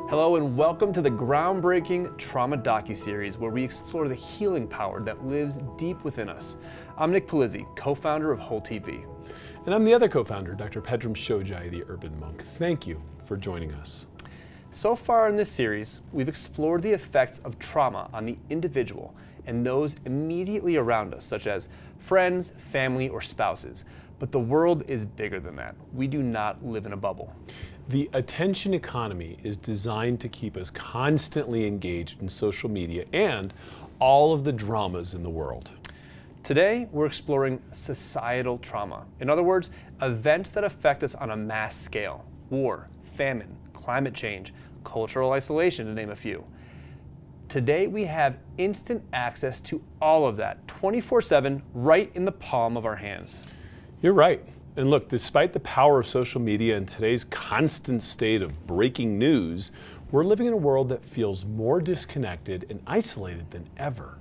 Hello and welcome to the groundbreaking Trauma docuseries where we explore the healing power that lives deep within us. I'm Nick Palizzi, co-founder of Whole TV. And I'm the other co-founder, Dr. Pedram Shojai, the Urban Monk. Thank you for joining us. So far in this series, we've explored the effects of trauma on the individual and those immediately around us, such as friends, family, or spouses. But the world is bigger than that. We do not live in a bubble. The attention economy is designed to keep us constantly engaged in social media and all of the dramas in the world. Today, we're exploring societal trauma. In other words, events that affect us on a mass scale. War, famine, climate change, cultural isolation, to name a few. Today, we have instant access to all of that, 24/7, right in the palm of our hands. You're right. And look, despite the power of social media and today's constant state of breaking news, we're living in a world that feels more disconnected and isolated than ever.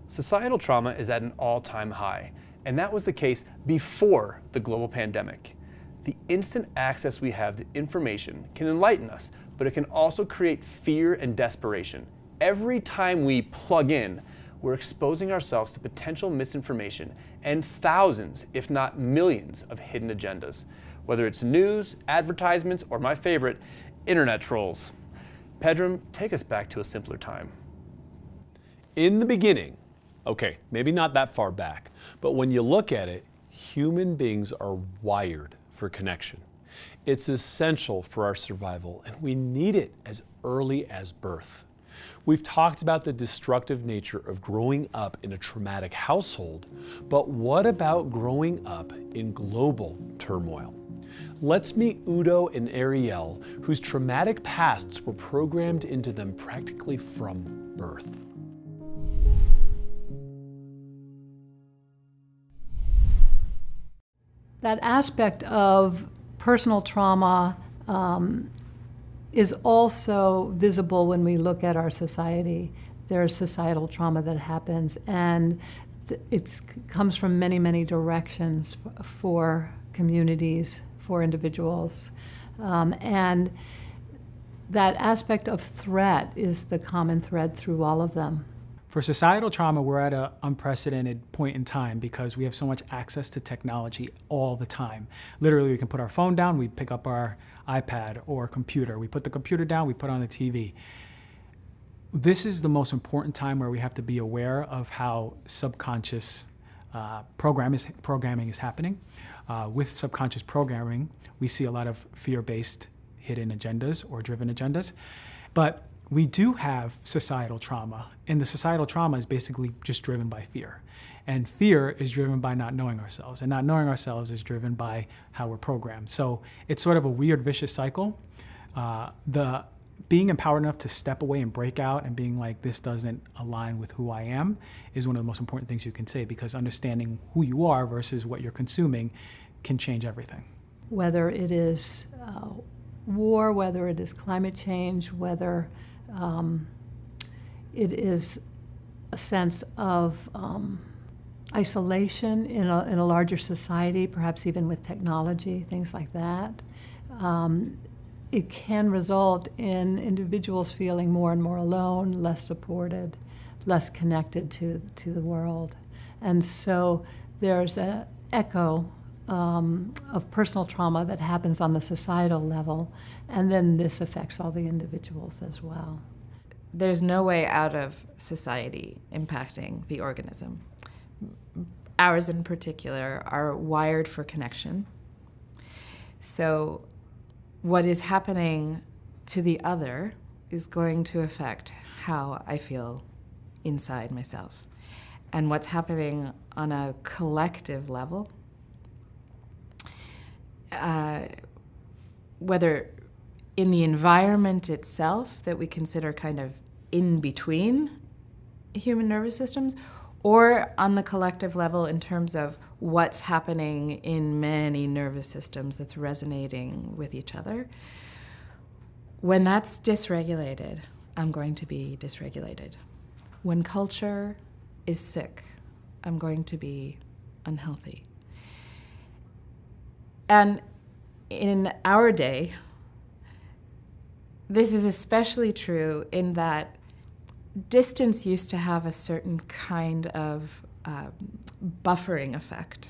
Societal trauma is at an all-time high, and that was the case before the global pandemic. The instant access we have to information can enlighten us, but it can also create fear and desperation. Every time we plug in, we're exposing ourselves to potential misinformation and thousands, if not millions, of hidden agendas, whether it's news, advertisements, or my favorite, internet trolls. Pedram, take us back to a simpler time. In the beginning, okay, maybe not that far back, but when you look at it, human beings are wired for connection. It's essential for our survival, and we need it as early as birth. We've talked about the destructive nature of growing up in a traumatic household, but what about growing up in global turmoil? Let's meet Udo and Ariel, whose traumatic pasts were programmed into them practically from birth. That aspect of personal trauma is also visible when we look at our society. There's societal trauma that happens, and it comes from many, many directions for communities, for individuals. And that aspect of threat is the common thread through all of them. For societal trauma, we're at an unprecedented point in time because we have so much access to technology all the time. Literally, we can put our phone down, we pick up our iPad or computer. We put the computer down, we put on the TV. This is the most important time where we have to be aware of how subconscious programming is happening. With subconscious programming, we see a lot of fear-based hidden agendas or driven agendas. But we do have societal trauma, and the societal trauma is basically just driven by fear. And fear is driven by not knowing ourselves, and not knowing ourselves is driven by how we're programmed. So it's sort of a weird, vicious cycle. The being empowered enough to step away and break out and being like, this doesn't align with who I am, is one of the most important things you can say, because understanding who you are versus what you're consuming can change everything. Whether it is war, whether it is climate change, whether it is a sense of isolation in a larger society, perhaps even with technology, things like that. It can result in individuals feeling more and more alone, less supported, less connected to the world. And so there's an echo of personal trauma that happens on the societal level, and then this affects all the individuals as well. There's no way out of society impacting the organism. Ours in particular are wired for connection. So what is happening to the other is going to affect how I feel inside myself. And what's happening on a collective level, whether in the environment itself that we consider kind of in between human nervous systems, or on the collective level in terms of what's happening in many nervous systems that's resonating with each other. When that's dysregulated, I'm going to be dysregulated. When culture is sick, I'm going to be unhealthy. And in our day, This is especially true in that distance used to have a certain kind of buffering effect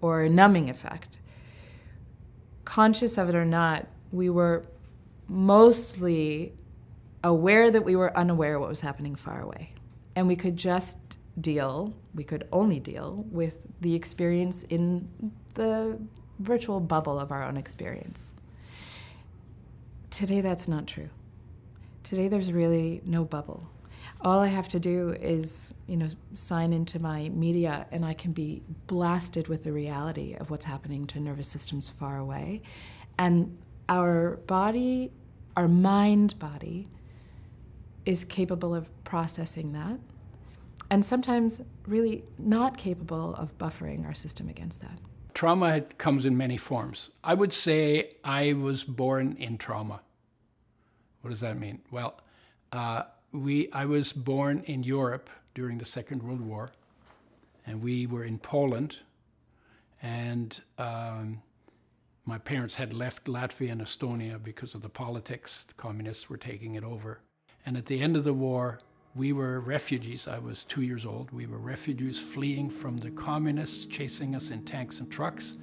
or numbing effect. Conscious of it or not, we were mostly aware that we were unaware of what was happening far away. And we could only deal with the experience in the virtual bubble of our own experience. Today, that's not true. Today, there's really no bubble. All I have to do is, sign into my media, and I can be blasted with the reality of what's happening to nervous systems far away. And our mind-body, is capable of processing that, and sometimes really not capable of buffering our system against that. Trauma comes in many forms. I would say I was born in trauma. What does that mean? Well, I was born in Europe during the Second World War, and we were in Poland, and my parents had left Latvia and Estonia because of the politics. The communists were taking it over. And at the end of the war, we were refugees. I was 2 years old. We were refugees fleeing from the communists, chasing us in tanks and trucks,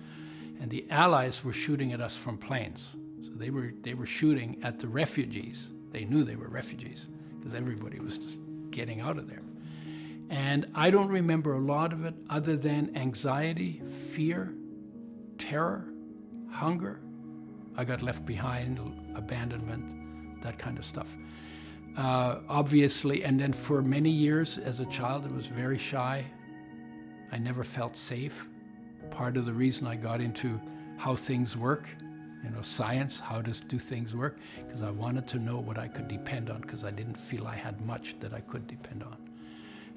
and the Allies were shooting at us from planes. So they were shooting at the refugees. They knew they were refugees, because everybody was just getting out of there. And I don't remember a lot of it other than anxiety, fear, terror, hunger. I got left behind, abandonment, that kind of stuff. Obviously, and then for many years as a child, I was very shy. I never felt safe. Part of the reason I got into how things work, science, how do things work, because I wanted to know what I could depend on, because I didn't feel I had much that I could depend on.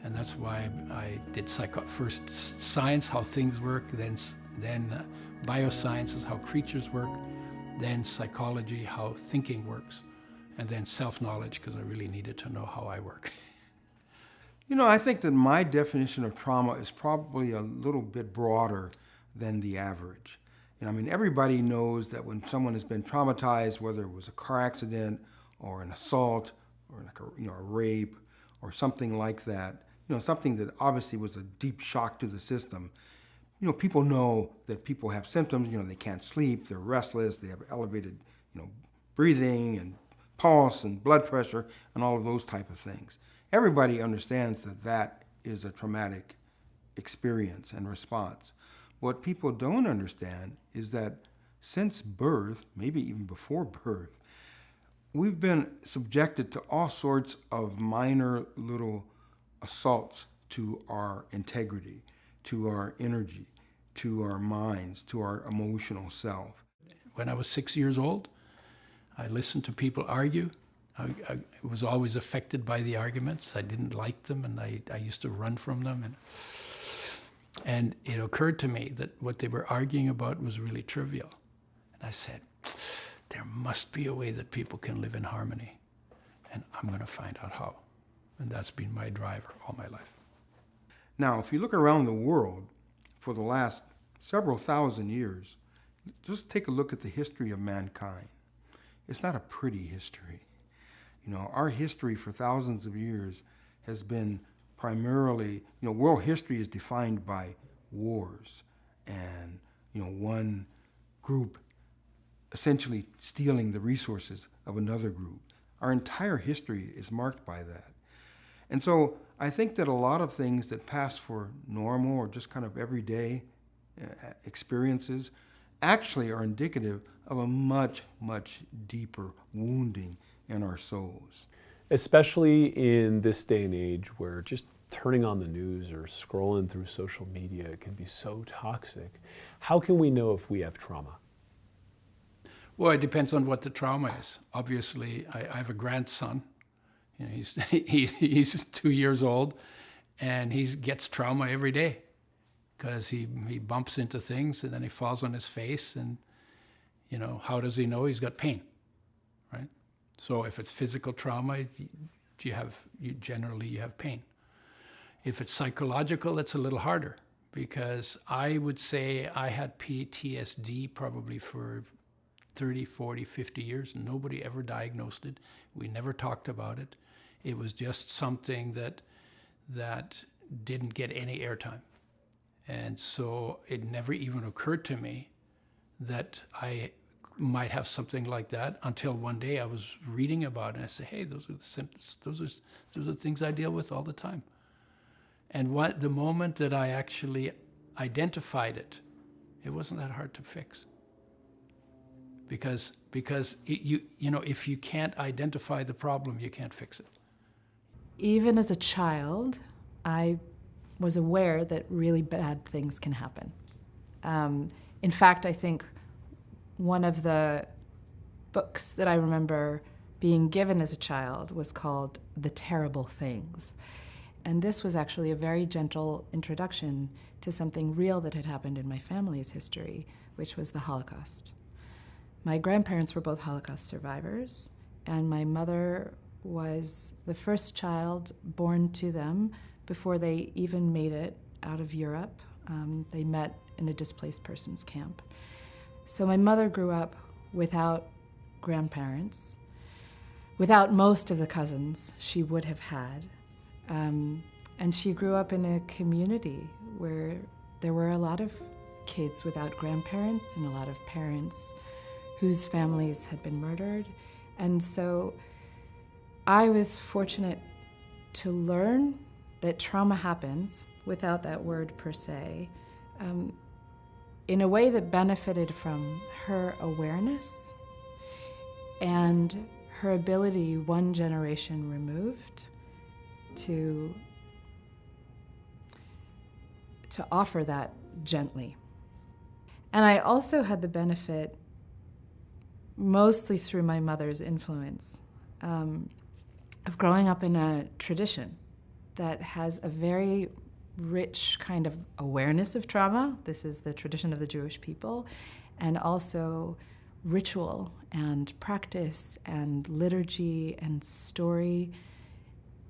And that's why I did first science, how things work, then biosciences, how creatures work, then psychology, how thinking works, and then self-knowledge, because I really needed to know how I work. I think that my definition of trauma is probably a little bit broader than the average. Everybody knows that when someone has been traumatized, whether it was a car accident or an assault or a rape or something like that, something that obviously was a deep shock to the system, people know that people have symptoms. They can't sleep, they're restless, they have elevated, breathing and pulse and blood pressure and all of those type of things. Everybody understands that that is a traumatic experience and response. What people don't understand is that since birth, maybe even before birth, we've been subjected to all sorts of minor little assaults to our integrity, to our energy, to our minds, to our emotional self. When I was 6 years old, I listened to people argue. I was always affected by the arguments. I didn't like them, and I used to run from them. And it occurred to me that what they were arguing about was really trivial. And I said, there must be a way that people can live in harmony, and I'm going to find out how. And that's been my driver all my life. Now, if you look around the world for the last several thousand years, just take a look at the history of mankind. It's not a pretty history. Our history for thousands of years has been primarily, world history is defined by wars and, one group essentially stealing the resources of another group. Our entire history is marked by that. And so I think that a lot of things that pass for normal or just kind of everyday experiences actually are indicative of a much, much deeper wounding in our souls. Especially in this day and age where just turning on the news or scrolling through social media can be so toxic. How can we know if we have trauma? Well, it depends on what the trauma is. Obviously, I have a grandson. He's 2 years old, and he gets trauma every day because he bumps into things and then he falls on his face, and how does he know? He's got pain, right? So if it's physical trauma, you generally have pain. If it's psychological, it's a little harder, because I would say I had PTSD probably for 30, 40, 50 years, and nobody ever diagnosed it. We never talked about it. It was just something that didn't get any airtime. And so it never even occurred to me that I might have something like that until one day I was reading about it and I said, hey, those are the symptoms, those are the things I deal with all the time. And the moment that I actually identified it, it wasn't that hard to fix. Because you know, if you can't identify the problem, you can't fix it. Even as a child, I was aware that really bad things can happen. In fact, I think one of the books that I remember being given as a child was called The Terrible Things. And this was actually a very gentle introduction to something real that had happened in my family's history, which was the Holocaust. My grandparents were both Holocaust survivors, and my mother was the first child born to them before they even made it out of Europe. They met in a displaced persons camp. So my mother grew up without grandparents, without most of the cousins she would have had. And she grew up in a community where there were a lot of kids without grandparents and a lot of parents whose families had been murdered. And so I was fortunate to learn that trauma happens, without that word per se, in a way that benefited from her awareness and her ability, one generation removed, to offer that gently. And I also had the benefit, mostly through my mother's influence, of growing up in a tradition that has a very rich kind of awareness of trauma. This is the tradition of the Jewish people, and also ritual and practice and liturgy and story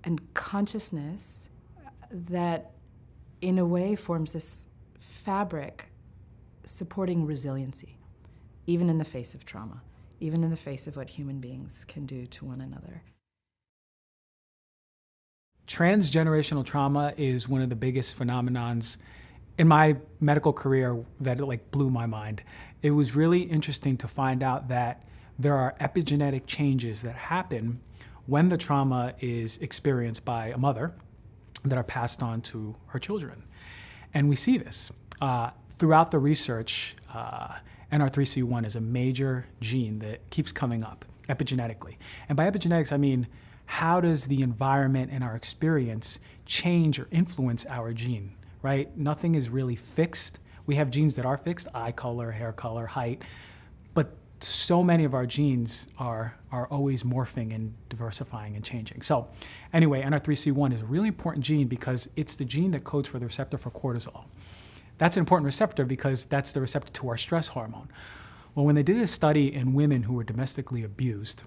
and consciousness that in a way forms this fabric supporting resiliency, even in the face of trauma, even in the face of what human beings can do to one another. Transgenerational trauma is one of the biggest phenomenons in my medical career that blew my mind. It was really interesting to find out that there are epigenetic changes that happen when the trauma is experienced by a mother that are passed on to her children. And we see this throughout the research. NR3C1 is a major gene that keeps coming up epigenetically. And by epigenetics, I mean, how does the environment and our experience change or influence our gene, right? Nothing is really fixed. We have genes that are fixed, eye color, hair color, height, but so many of our genes are always morphing and diversifying and changing. So anyway, NR3C1 is a really important gene because it's the gene that codes for the receptor for cortisol. That's an important receptor because that's the receptor to our stress hormone. Well, when they did a study in women who were domestically abused,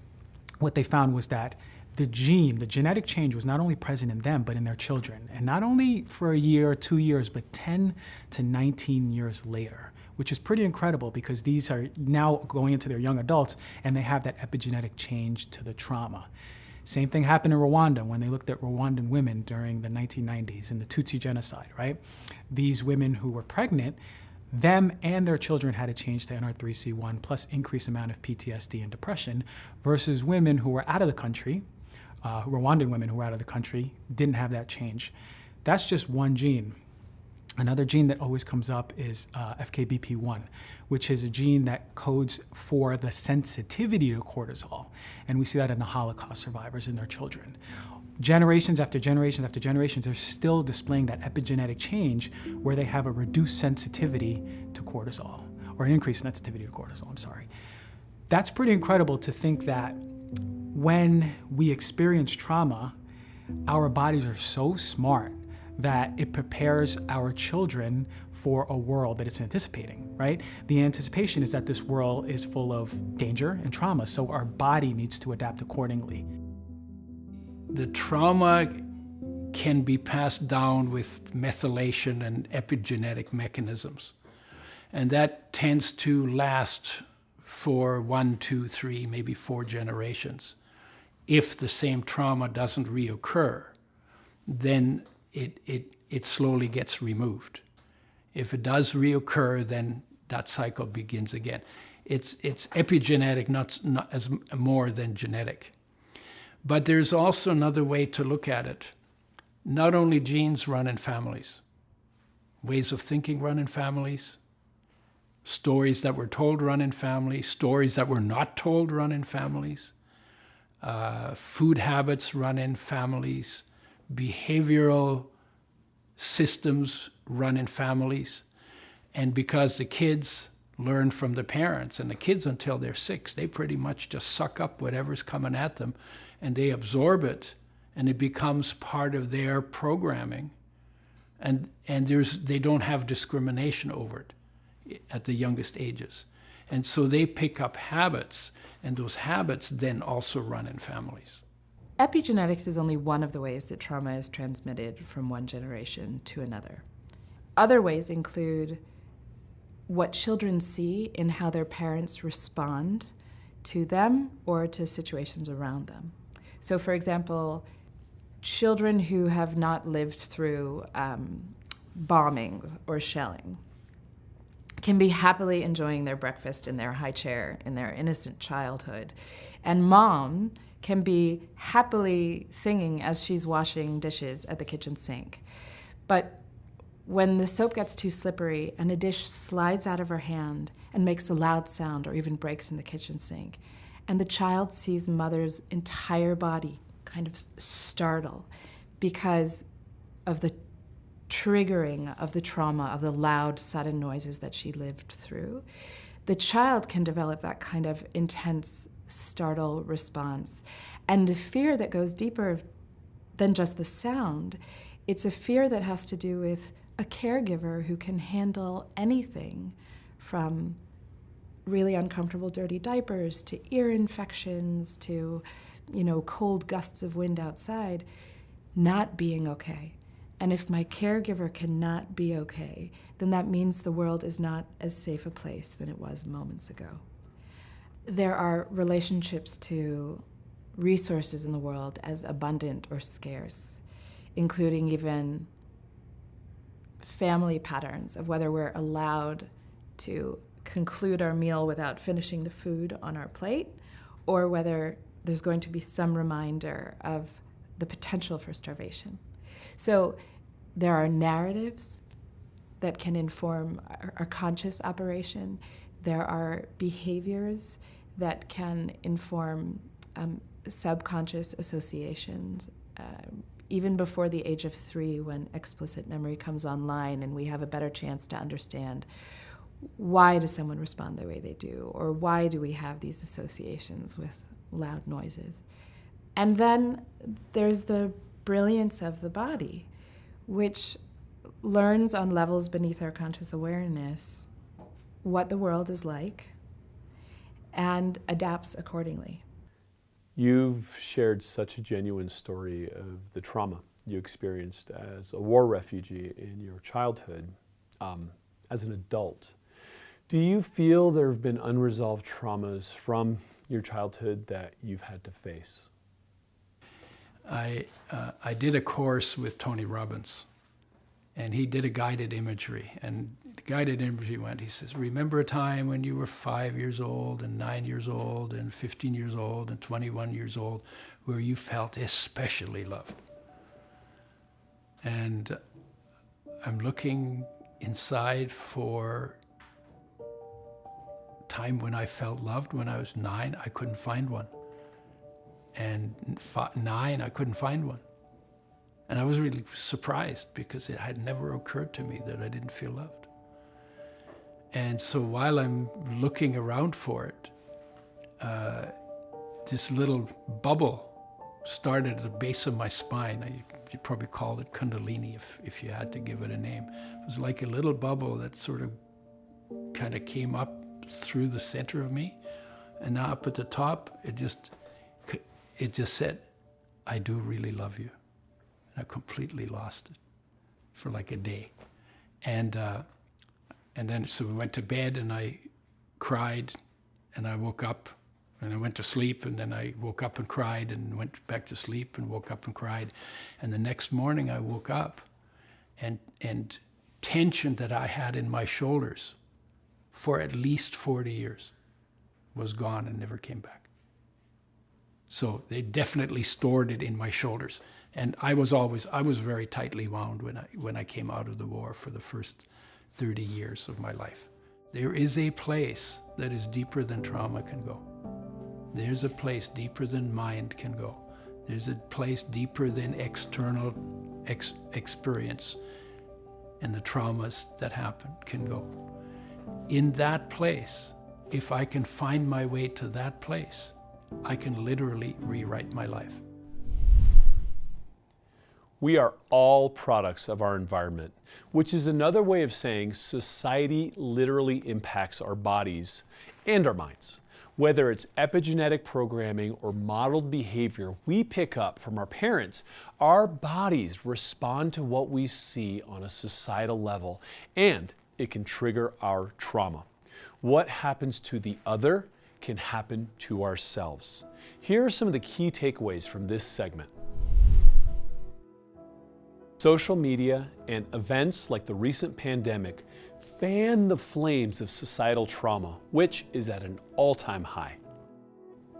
what they found was that the gene, the genetic change was not only present in them, but in their children. And not only for a year or 2 years, but 10 to 19 years later, which is pretty incredible because these are now going into their young adults and they have that epigenetic change to the trauma. Same thing happened in Rwanda when they looked at Rwandan women during the 1990s in the Tutsi genocide, right? These women who were pregnant, them and their children had a change to NR3C1 plus increased amount of PTSD and depression versus women who were out of the country, Rwandan women who were out of the country didn't have that change. That's just one gene. Another gene that always comes up is FKBP1, which is a gene that codes for the sensitivity to cortisol. And we see that in the Holocaust survivors and their children. Generations after generations after generations, they're still displaying that epigenetic change where they have a reduced sensitivity to cortisol, or an increased sensitivity to cortisol, I'm sorry. That's pretty incredible to think that when we experience trauma, our bodies are so smart that it prepares our children for a world that it's anticipating, right? The anticipation is that this world is full of danger and trauma, so our body needs to adapt accordingly. The trauma can be passed down with methylation and epigenetic mechanisms. And that tends to last for 1, 2, 3, maybe 4 generations. If the same trauma doesn't reoccur, then it slowly gets removed. If it does reoccur, then that cycle begins again. It's epigenetic, not as more than genetic. But there's also another way to look at it. Not only genes run in families, ways of thinking run in families, stories that were told run in families, stories that were not told run in families, food habits run in families, behavioral systems run in families. And because the kids learn from the parents, and the kids until they're 6, they pretty much just suck up whatever's coming at them and they absorb it, and it becomes part of their programming. And they don't have discrimination over it at the youngest ages. And so they pick up habits, and those habits then also run in families. Epigenetics is only one of the ways that trauma is transmitted from one generation to another. Other ways include what children see in how their parents respond to them or to situations around them. So, for example, children who have not lived through bombing or shelling can be happily enjoying their breakfast in their high chair in their innocent childhood. And mom can be happily singing as she's washing dishes at the kitchen sink. But when the soap gets too slippery and a dish slides out of her hand and makes a loud sound or even breaks in the kitchen sink, and the child sees mother's entire body kind of startle because of the triggering of the trauma of the loud, sudden noises that she lived through, the child can develop that kind of intense startle response. And a fear that goes deeper than just the sound, it's a fear that has to do with a caregiver who can handle anything from really uncomfortable dirty diapers to ear infections to, cold gusts of wind outside, not being okay. And if my caregiver cannot be okay, then that means the world is not as safe a place than it was moments ago. There are relationships to resources in the world as abundant or scarce, including even family patterns of whether we're allowed to conclude our meal without finishing the food on our plate, or whether there's going to be some reminder of the potential for starvation. So there are narratives that can inform our conscious operation. There are behaviors that can inform subconscious associations, even before the age of 3, when explicit memory comes online and we have a better chance to understand why does someone respond the way they do, or why do we have these associations with loud noises. And then there's the brilliance of the body, which learns on levels beneath our conscious awareness what the world is like and adapts accordingly. You've shared such a genuine story of the trauma you experienced as a war refugee in your childhood. As an adult, do you feel there have been unresolved traumas from your childhood that you've had to face? I did a course with Tony Robbins, and he did a guided imagery. And the guided imagery he says, remember a time when you were 5 years old and 9 years old and 15 years old and 21 years old where you felt especially loved. And I'm looking inside for time when I felt loved. When I was 9, I couldn't find one. And 9, I couldn't find one. And I was really surprised because it had never occurred to me that I didn't feel loved. And so while I'm looking around for it, this little bubble started at the base of my spine. You probably called it Kundalini if you had to give it a name. It was like a little bubble that sort of kind of came up through the center of me. And now up at the top, it just said, I do really love you. And I completely lost it for like a day. And then so we went to bed and I cried and I woke up and I went to sleep, and then I woke up and cried and went back to sleep and woke up and cried. And the next morning I woke up and tension that I had in my shoulders for at least 40 years was gone and never came back. So they definitely stored it in my shoulders. And I was very tightly wound when I came out of the war for the first 30 years of my life. There is a place that is deeper than trauma can go. There's a place deeper than mind can go. There's a place deeper than external experience and the traumas that happen can go. In that place, if I can find my way to that place, I can literally rewrite my life. We are all products of our environment, which is another way of saying society literally impacts our bodies and our minds. Whether it's epigenetic programming or modeled behavior we pick up from our parents, our bodies respond to what we see on a societal level, and it can trigger our trauma. What happens to the other can happen to ourselves. Here are some of the key takeaways from this segment. Social media and events like the recent pandemic fan the flames of societal trauma, which is at an all-time high.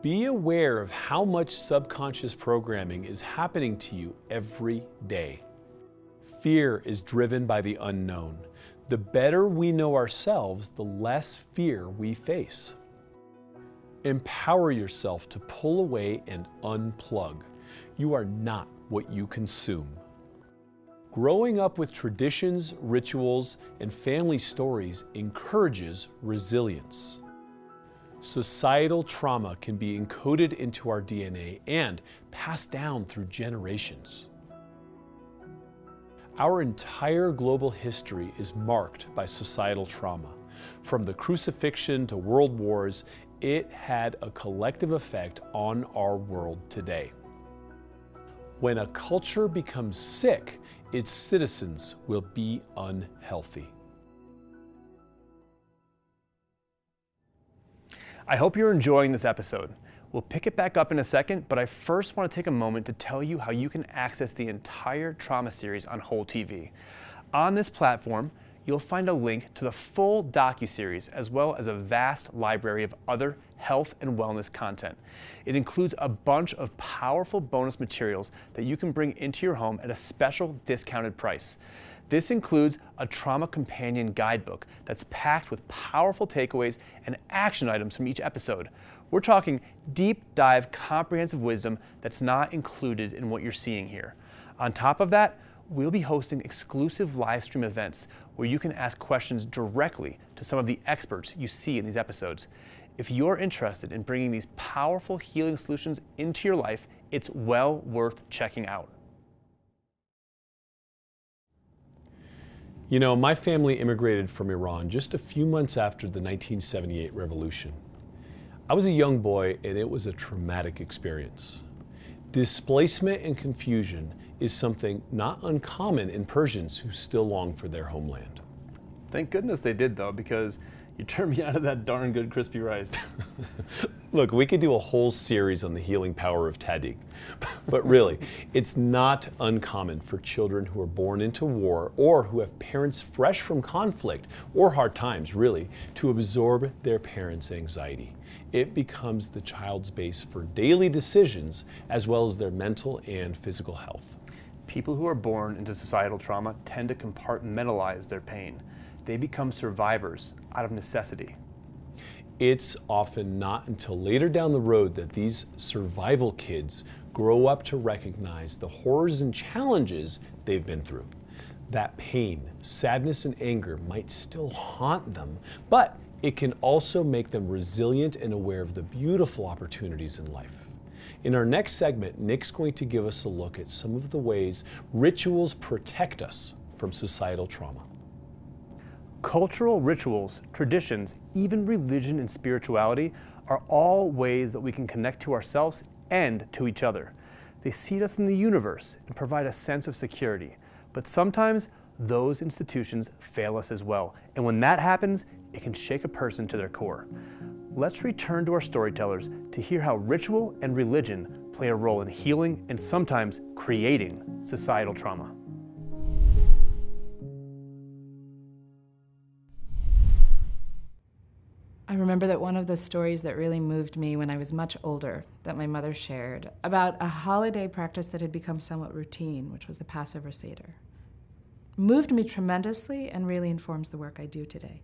Be aware of how much subconscious programming is happening to you every day. Fear is driven by the unknown. The better we know ourselves, the less fear we face. Empower yourself to pull away and unplug. You are not what you consume. Growing up with traditions, rituals, and family stories encourages resilience. Societal trauma can be encoded into our DNA and passed down through generations. Our entire global history is marked by societal trauma. From the crucifixion to world wars, it had a collective effect on our world today. When a culture becomes sick, its citizens will be unhealthy. I hope you're enjoying this episode. We'll pick it back up in a second, but I first want to take a moment to tell you how you can access the entire trauma series on Whole TV. On this platform, you'll find a link to the full docuseries as well as a vast library of other health and wellness content. It includes a bunch of powerful bonus materials that you can bring into your home at a special discounted price. This includes a trauma companion guidebook that's packed with powerful takeaways and action items from each episode. We're talking deep dive comprehensive wisdom that's not included in what you're seeing here. On top of that, we'll be hosting exclusive live stream events where you can ask questions directly to some of the experts you see in these episodes. If you're interested in bringing these powerful healing solutions into your life, it's well worth checking out. You know, my family immigrated from Iran just a few months after the 1978 revolution. I was a young boy and it was a traumatic experience. Displacement and confusion is something not uncommon in Persians who still long for their homeland. Thank goodness they did though, because you turned me out of that darn good crispy rice. Look, we could do a whole series on the healing power of tahdig, but really, it's not uncommon for children who are born into war or who have parents fresh from conflict or hard times, really, to absorb their parents' anxiety. It becomes the child's base for daily decisions as well as their mental and physical health. People who are born into societal trauma tend to compartmentalize their pain. They become survivors out of necessity. It's often not until later down the road that these survival kids grow up to recognize the horrors and challenges they've been through. That pain, sadness, and anger might still haunt them, but it can also make them resilient and aware of the beautiful opportunities in life. In our next segment, Nick's going to give us a look at some of the ways rituals protect us from societal trauma. Cultural rituals, traditions, even religion and spirituality are all ways that we can connect to ourselves and to each other. They seat us in the universe and provide a sense of security. But sometimes those institutions fail us as well. And when that happens, it can shake a person to their core. let's return to our storytellers to hear how ritual and religion play a role in healing and sometimes creating societal trauma. I remember that one of the stories that really moved me when I was much older that my mother shared about a holiday practice that had become somewhat routine, which was the Passover Seder. Moved me tremendously and really informs the work I do today.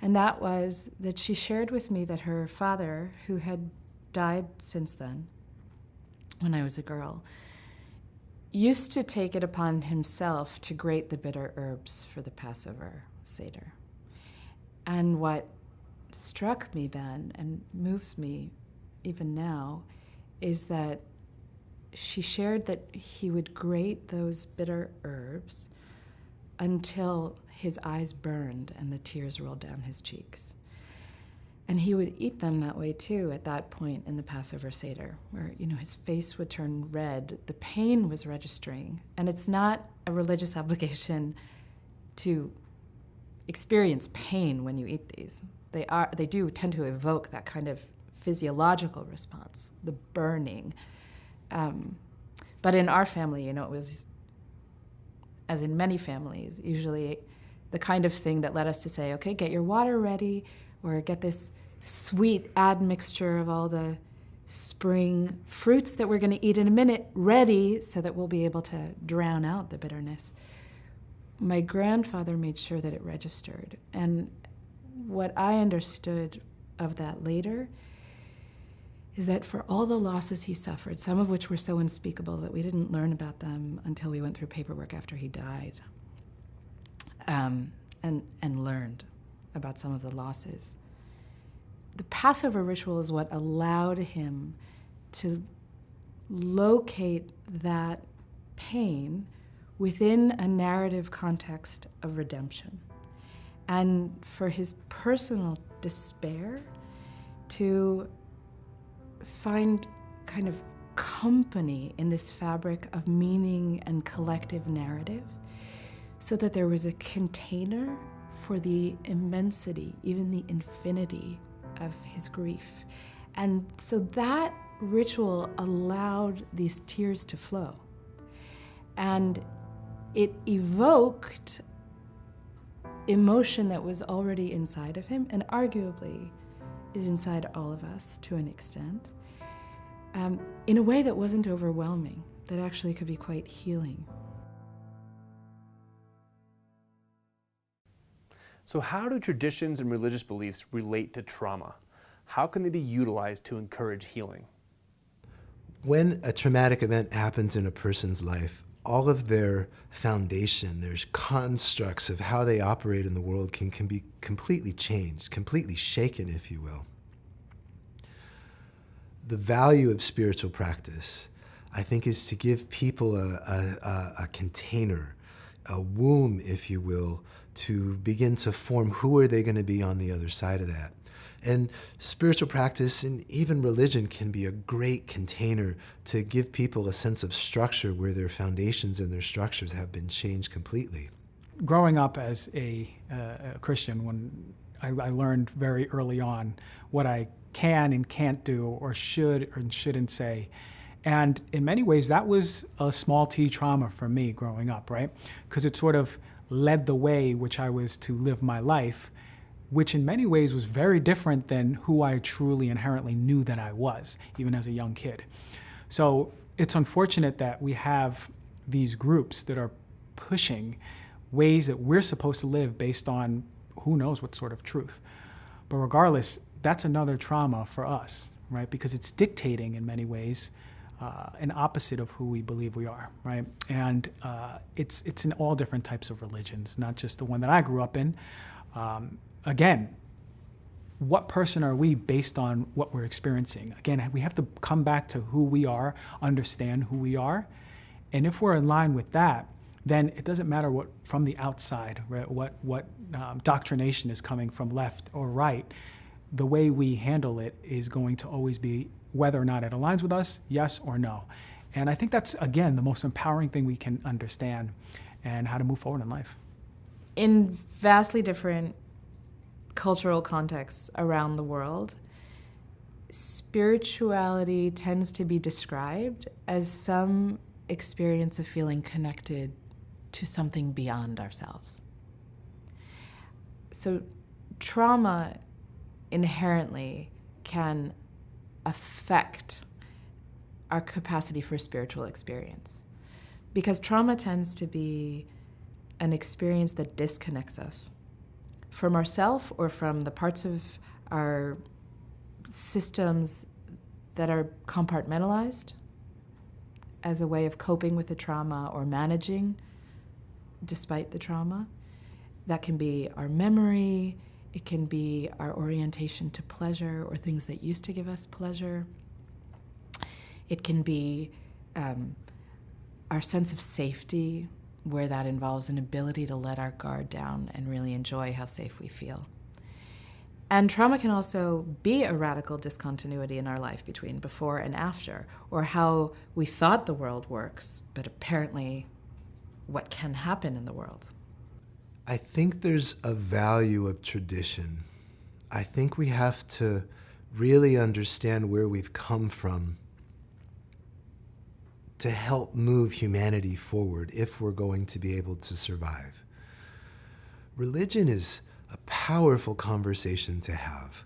And that was that she shared with me that her father, who had died since then, when I was a girl, used to take it upon himself to grate the bitter herbs for the Passover Seder. And what struck me then and moves me even now is that she shared that he would grate those bitter herbs until his eyes burned and the tears rolled down his cheeks. And he would eat them that way too at that point in the Passover Seder, where, his face would turn red, the pain was registering. And it's not a religious obligation to experience pain when you eat these. They do tend to evoke that kind of physiological response, the burning. But in our family, it was, as in many families, usually the kind of thing that led us to say, okay, get your water ready, or get this sweet admixture of all the spring fruits that we're going to eat in a minute ready so that we'll be able to drown out the bitterness. My grandfather made sure that it registered. And what I understood of that later is that for all the losses he suffered, some of which were so unspeakable that we didn't learn about them until we went through paperwork after he died, and learned about some of the losses, the Passover ritual is what allowed him to locate that pain within a narrative context of redemption. And for his personal despair to find kind of company in this fabric of meaning and collective narrative, so that there was a container for the immensity, even the infinity of his grief. And so that ritual allowed these tears to flow. And it evoked emotion that was already inside of him, and arguably is inside all of us to an extent, in a way that wasn't overwhelming, that actually could be quite healing. So how do traditions and religious beliefs relate to trauma? How can they be utilized to encourage healing? When a traumatic event happens in a person's life, all of their foundation, their constructs of how they operate in the world can be completely changed, completely shaken, if you will. The value of spiritual practice, I think, is to give people a container, a womb, if you will, to begin to form who are they going to be on the other side of that. And spiritual practice and even religion can be a great container to give people a sense of structure where their foundations and their structures have been changed completely. Growing up as a Christian, when I learned very early on what I can and can't do or should or shouldn't say. And in many ways, that was a small t trauma for me growing up, right? Because it sort of led the way which I was to live my life, which in many ways was very different than who I truly inherently knew that I was, even as a young kid. So it's unfortunate that we have these groups that are pushing ways that we're supposed to live based on who knows what sort of truth. But regardless, that's another trauma for us, right? Because it's dictating in many ways an opposite of who we believe we are, right? And it's in all different types of religions, not just the one that I grew up in. Again, what person are we based on what we're experiencing? Again, we have to come back to who we are, understand who we are. And if we're in line with that, then it doesn't matter what from the outside, right? What doctrination is coming from left or right. The way we handle it is going to always be whether or not it aligns with us, yes or no. And I think that's, again, the most empowering thing we can understand and how to move forward in life. In vastly different cultural contexts around the world, spirituality tends to be described as some experience of feeling connected to something beyond ourselves. So trauma inherently can affect our capacity for spiritual experience, because trauma tends to be an experience that disconnects us from ourself or from the parts of our systems that are compartmentalized as a way of coping with the trauma or managing despite the trauma. That can be our memory, it can be our orientation to pleasure or things that used to give us pleasure. It can be our sense of safety, where that involves an ability to let our guard down and really enjoy how safe we feel. And trauma can also be a radical discontinuity in our life between before and after, or how we thought the world works, but apparently what can happen in the world. I think there's a value of tradition. I think we have to really understand where we've come from to help move humanity forward if we're going to be able to survive. Religion is a powerful conversation to have.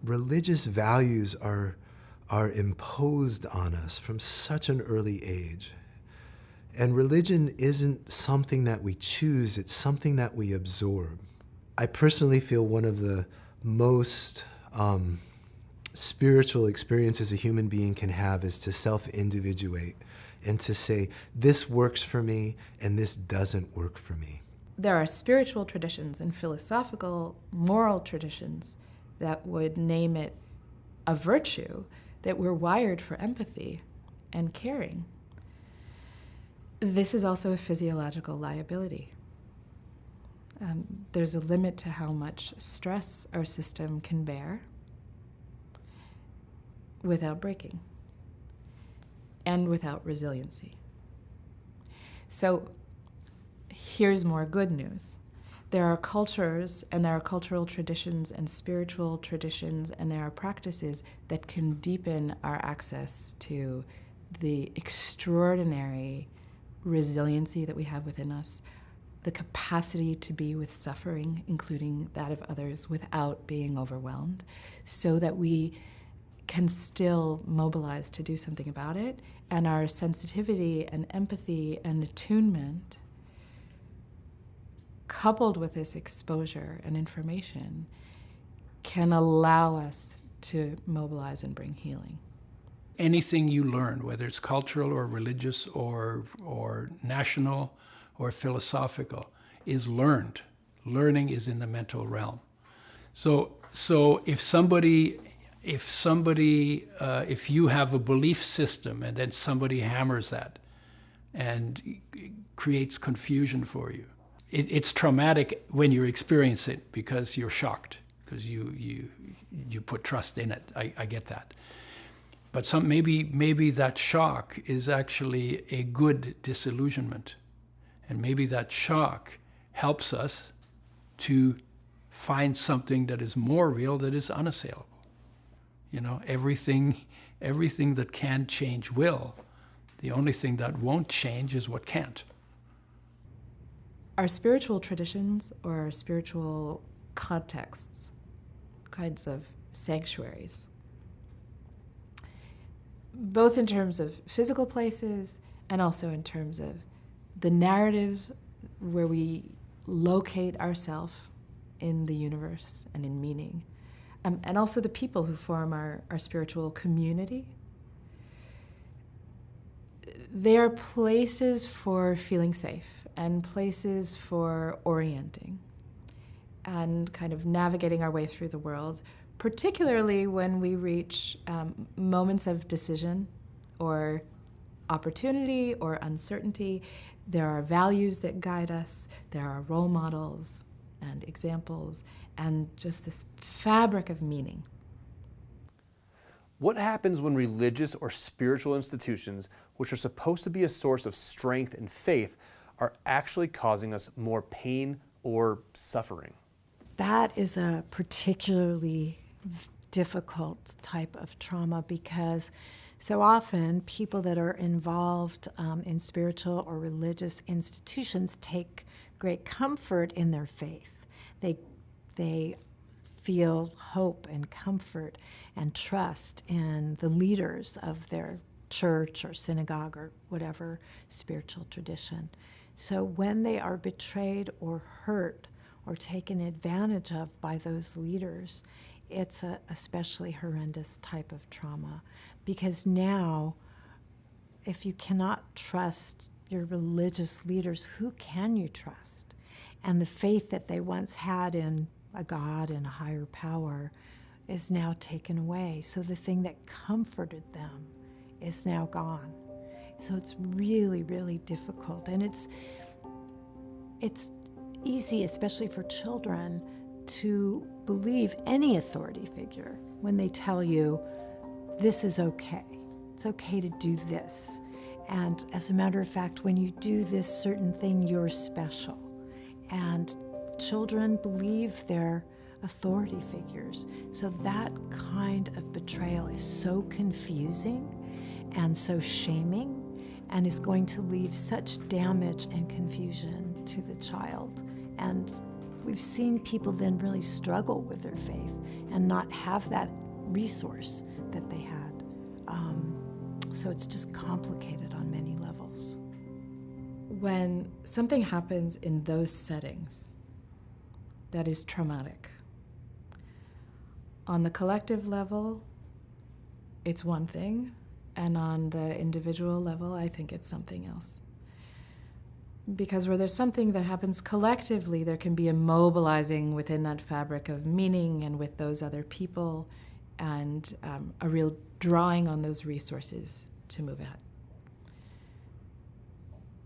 Religious values are imposed on us from such an early age. And religion isn't something that we choose, it's something that we absorb. I personally feel one of the most spiritual experiences a human being can have is to self-individuate and to say, this works for me and this doesn't work for me. There are spiritual traditions and philosophical, moral traditions that would name it a virtue that we're wired for empathy and caring. This is also a physiological liability. There's a limit to how much stress our system can bear without breaking and without resiliency. So here's more good news. There are cultures and there are cultural traditions and spiritual traditions and there are practices that can deepen our access to the extraordinary resiliency that we have within us, the capacity to be with suffering, including that of others, without being overwhelmed, so that we can still mobilize to do something about it, and our sensitivity and empathy and attunement, coupled with this exposure and information, can allow us to mobilize and bring healing. Anything you learn, whether it's cultural or religious or national or philosophical, is learned. Learning is in the mental realm. So if you have a belief system and then somebody hammers that and creates confusion for you, it's traumatic when you experience it because you're shocked, because you put trust in it. I get that. But maybe that shock is actually a good disillusionment. And maybe that shock helps us to find something that is more real, that is unassailable. You know, everything that can change will. The only thing that won't change is what can't. Our spiritual traditions or our spiritual contexts, kinds of sanctuaries, both in terms of physical places and also in terms of the narratives where we locate ourselves in the universe and in meaning, and also the people who form our spiritual community. They are places for feeling safe and places for orienting and kind of navigating our way through the world, particularly when we reach moments of decision or opportunity or uncertainty. There are values that guide us, there are role models and examples, and just this fabric of meaning. What happens when religious or spiritual institutions, which are supposed to be a source of strength and faith, are actually causing us more pain or suffering? That is a particularly difficult type of trauma because so often people that are involved in spiritual or religious institutions take great comfort in their faith. They feel hope and comfort and trust in the leaders of their church or synagogue or whatever spiritual tradition. So when they are betrayed or hurt or taken advantage of by those leaders, it's a especially horrendous type of trauma, because now if you cannot trust your religious leaders, who can you trust? And the faith that they once had in a God and a higher power is now taken away. So the thing that comforted them is now gone. So it's really, really difficult. And it's easy, especially for children, to believe any authority figure when they tell you, this is okay. It's okay to do this. And as a matter of fact, when you do this certain thing, you're special. And children believe their authority figures. So that kind of betrayal is so confusing and so shaming, and is going to leave such damage and confusion to the child. And we've seen people then really struggle with their faith and not have that resource that they had. So it's just complicated on many levels. When something happens in those settings that is traumatic, on the collective level, it's one thing, and on the individual level, I think it's something else. Because where there's something that happens collectively, there can be a mobilizing within that fabric of meaning and with those other people, and a real drawing on those resources to move ahead.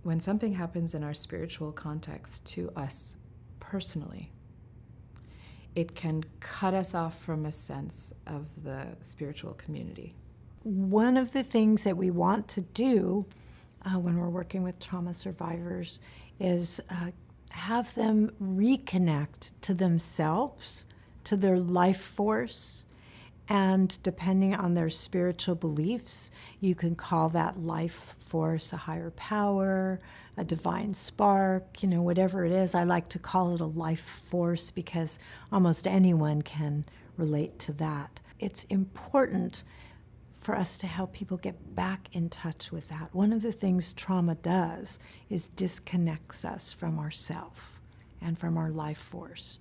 When something happens in our spiritual context to us personally, it can cut us off from a sense of the spiritual community. One of the things that we want to do when we're working with trauma survivors is have them reconnect to themselves, to their life force, and depending on their spiritual beliefs, you can call that life force a higher power, a divine spark, whatever it is. I like to call it a life force because almost anyone can relate to that. It's important for us to help people get back in touch with that. One of the things trauma does is disconnects us from ourself and from our life force.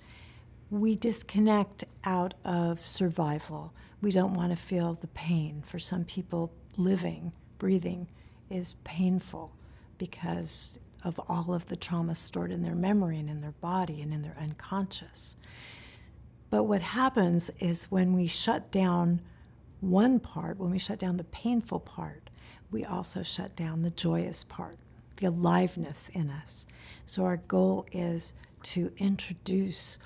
We disconnect out of survival. We don't want to feel the pain. For some people, living, breathing is painful because of all of the trauma stored in their memory and in their body and in their unconscious. But what happens is when we shut down one part, when we shut down the painful part, we also shut down the joyous part, the aliveness in us. So our goal is to introduce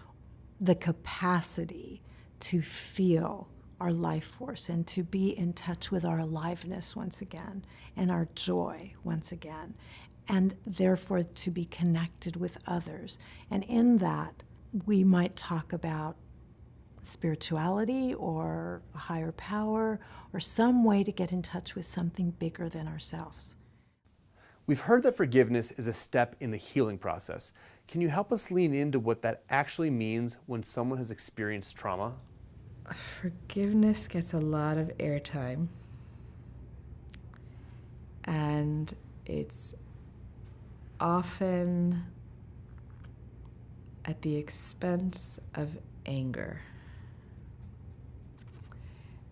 the capacity to feel our life force and to be in touch with our aliveness once again and our joy once again, and therefore to be connected with others. And in that, we might talk about spirituality or a higher power or some way to get in touch with something bigger than ourselves. We've heard that forgiveness is a step in the healing process. Can you help us lean into what that actually means when someone has experienced trauma? Forgiveness gets a lot of airtime, and it's often at the expense of anger,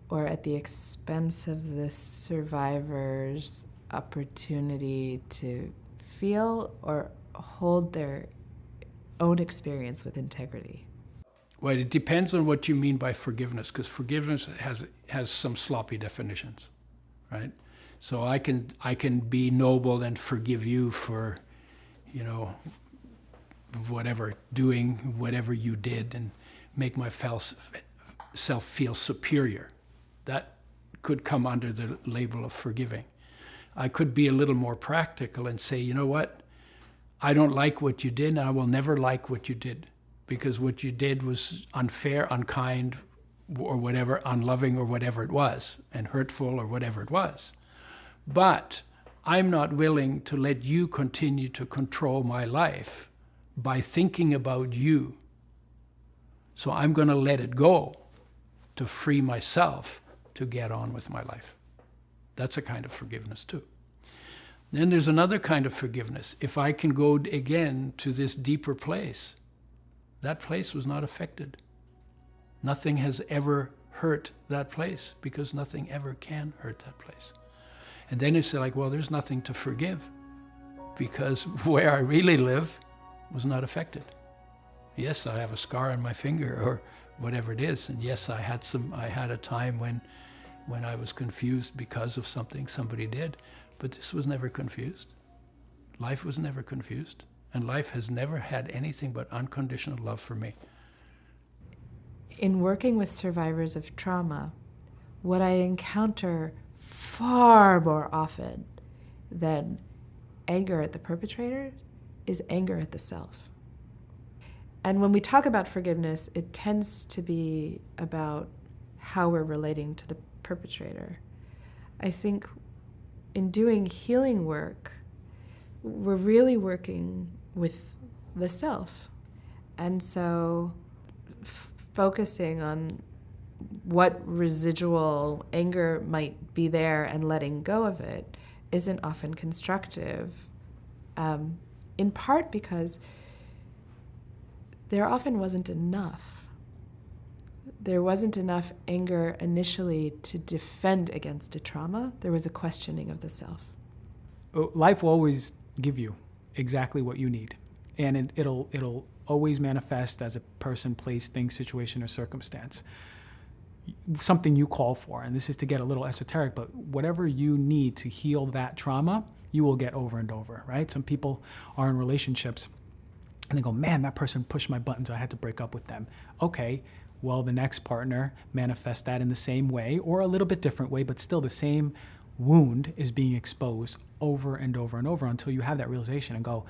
or at the expense of the survivor's opportunity to feel or hold their own experience with integrity. Well, it depends on what you mean by forgiveness, because forgiveness has some sloppy definitions, right? So I can be noble and forgive you for, doing whatever you did and make myself feel superior. That could come under the label of forgiving. I could be a little more practical and say, you know what? I don't like what you did, and I will never like what you did. because what you did was unfair, unkind, or whatever, unloving, or whatever it was, and hurtful, or whatever it was. But I'm not willing to let you continue to control my life by thinking about you. So I'm going to let it go to free myself to get on with my life. That's a kind of forgiveness too. Then there's another kind of forgiveness. If I can go again to this deeper place, that place was not affected. Nothing has ever hurt that place because nothing ever can hurt that place. And then it's like, well, there's nothing to forgive because where I really live was not affected. Yes, I have a scar on my finger or whatever it is. And yes, I had a time when I was confused because of something somebody did, but this was never confused. Life was never confused. And life has never had anything but unconditional love for me. In working with survivors of trauma, what I encounter far more often than anger at the perpetrator is anger at the self. And when we talk about forgiveness, it tends to be about how we're relating to the perpetrator. I think in doing healing work, we're really working with the self. And so focusing on what residual anger might be there and letting go of it isn't often constructive, in part because there often wasn't enough. There wasn't enough anger initially to defend against a trauma. There was a questioning of the self. Life will always give you exactly what you need. And it'll always manifest as a person, place, thing, situation, or circumstance. Something you call for. And this is to get a little esoteric, but whatever you need to heal that trauma, you will get over and over, right? Some people are in relationships and they go, man, that person pushed my buttons, I had to break up with them. Okay, well, the next partner manifests that in the same way or a little bit different way, but still the same wound is being exposed over and over and over until you have that realization and go,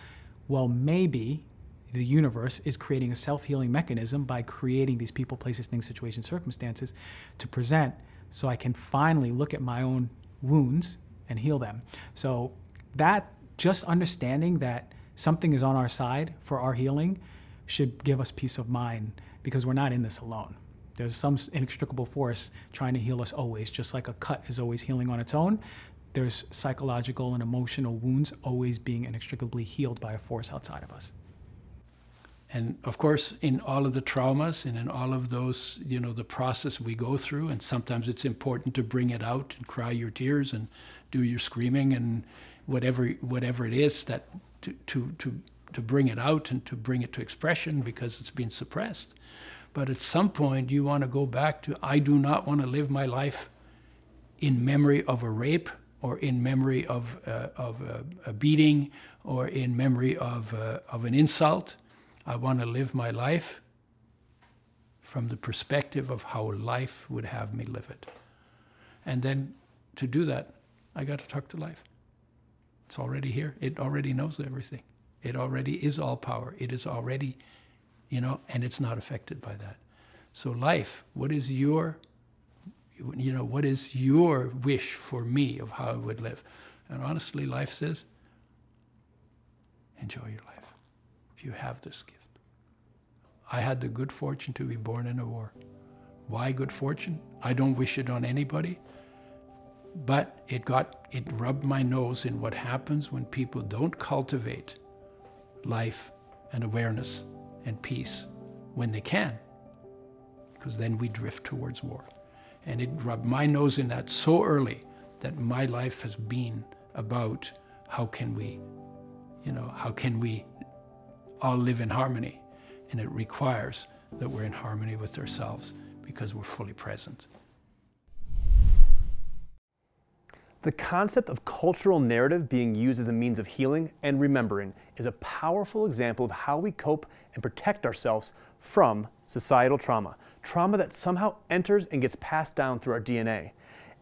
well, maybe the universe is creating a self-healing mechanism by creating these people, places, things, situations, circumstances to present so I can finally look at my own wounds and heal them. So that just understanding that something is on our side for our healing should give us peace of mind because we're not in this alone. There's some inextricable force trying to heal us always, just like a cut is always healing on its own. There's psychological and emotional wounds always being inextricably healed by a force outside of us. And of course, in all of the traumas and in all of those, the process we go through, and sometimes it's important to bring it out and cry your tears and do your screaming and whatever it is that to bring it out and to bring it to expression because it's been suppressed. But at some point, you want to go back to, I do not want to live my life in memory of a rape or in memory of a beating or in memory of an insult. I want to live my life from the perspective of how life would have me live it. And then to do that, I got to talk to life. It's already here. It already knows everything. It already is all power. It is already, and it's not affected by that. So life, what is your wish for me of how I would live? And honestly, life says, enjoy your life. You have this gift. I had the good fortune to be born in a war. Why good fortune? I don't wish it on anybody, but it rubbed my nose in what happens when people don't cultivate life and awareness and peace when they can, because then we drift towards war. And it rubbed my nose in that so early that my life has been about how can we all live in harmony, and it requires that we're in harmony with ourselves because we're fully present. The concept of cultural narrative being used as a means of healing and remembering is a powerful example of how we cope and protect ourselves from societal trauma, trauma that somehow enters and gets passed down through our DNA.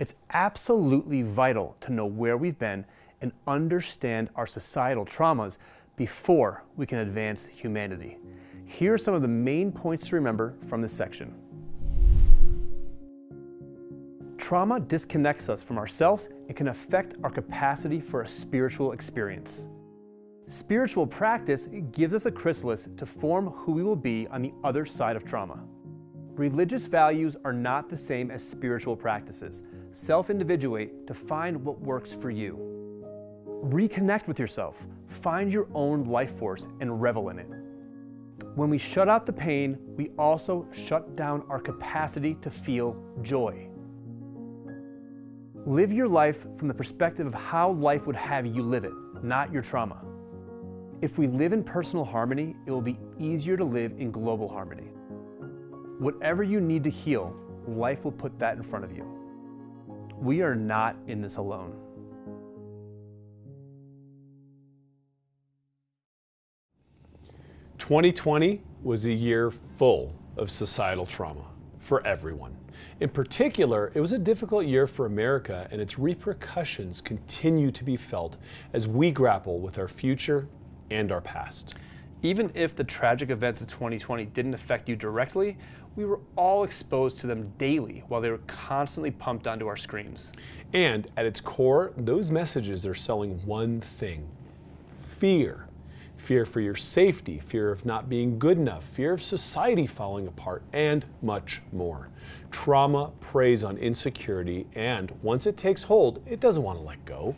It's absolutely vital to know where we've been and understand our societal traumas before we can advance humanity. Here are some of the main points to remember from this section. Trauma disconnects us from ourselves and can affect our capacity for a spiritual experience. Spiritual practice gives us a chrysalis to form who we will be on the other side of trauma. Religious values are not the same as spiritual practices. Self-individuate to find what works for you. Reconnect with yourself. Find your own life force and revel in it. When we shut out the pain, we also shut down our capacity to feel joy. Live your life from the perspective of how life would have you live it, not your trauma. If we live in personal harmony, it will be easier to live in global harmony. Whatever you need to heal, life will put that in front of you. We are not in this alone. "2020 was a year full of societal trauma for everyone. In particular, it was a difficult year for America, and its repercussions continue to be felt as we grapple with our future and our past. Even if the tragic events of 2020 didn't affect you directly, we were all exposed to them daily while they were constantly pumped onto our screens. And at its core, those messages are selling one thing: fear. Fear for your safety, fear of not being good enough, fear of society falling apart, and much more. Trauma preys on insecurity, and once it takes hold, it doesn't want to let go.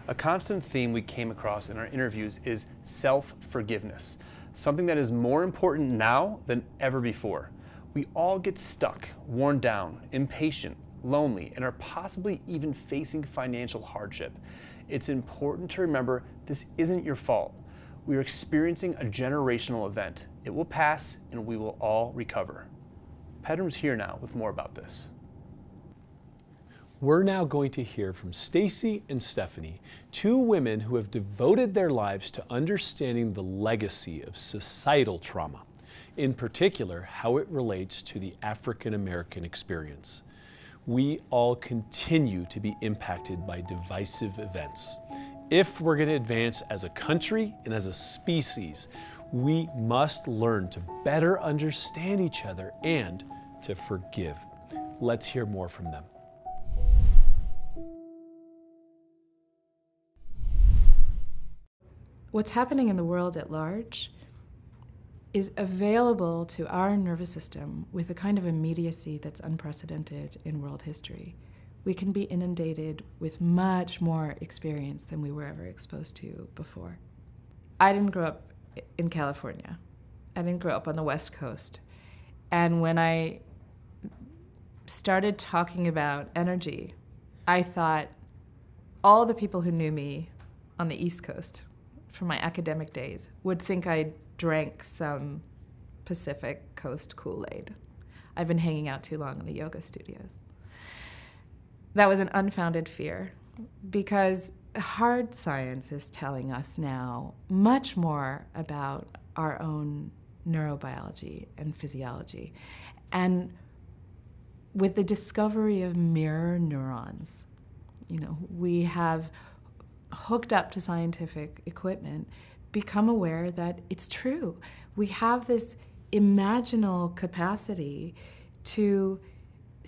A constant theme we came across in our interviews is self-forgiveness, something that is more important now than ever before. We all get stuck, worn down, impatient, lonely, and are possibly even facing financial hardship. It's important to remember this isn't your fault. We are experiencing a generational event. It will pass and we will all recover. Pedram's here now with more about this. We're now going to hear from Stacy and Stephanie, two women who have devoted their lives to understanding the legacy of societal trauma, in particular, how it relates to the African American experience. We all continue to be impacted by divisive events. If we're going to advance as a country and as a species, we must learn to better understand each other and to forgive. Let's hear more from them. What's happening in the world at large is available to our nervous system with a kind of immediacy that's unprecedented in world history. We can be inundated with much more experience than we were ever exposed to before. I didn't grow up in California. I didn't grow up on the West Coast. And when I started talking about energy, I thought all the people who knew me on the East Coast from my academic days would think I drank some Pacific Coast Kool-Aid. I've been hanging out too long in the yoga studios. That was an unfounded fear, because hard science is telling us now much more about our own neurobiology and physiology. And with the discovery of mirror neurons, we have hooked up to scientific equipment, become aware that it's true. We have this imaginal capacity to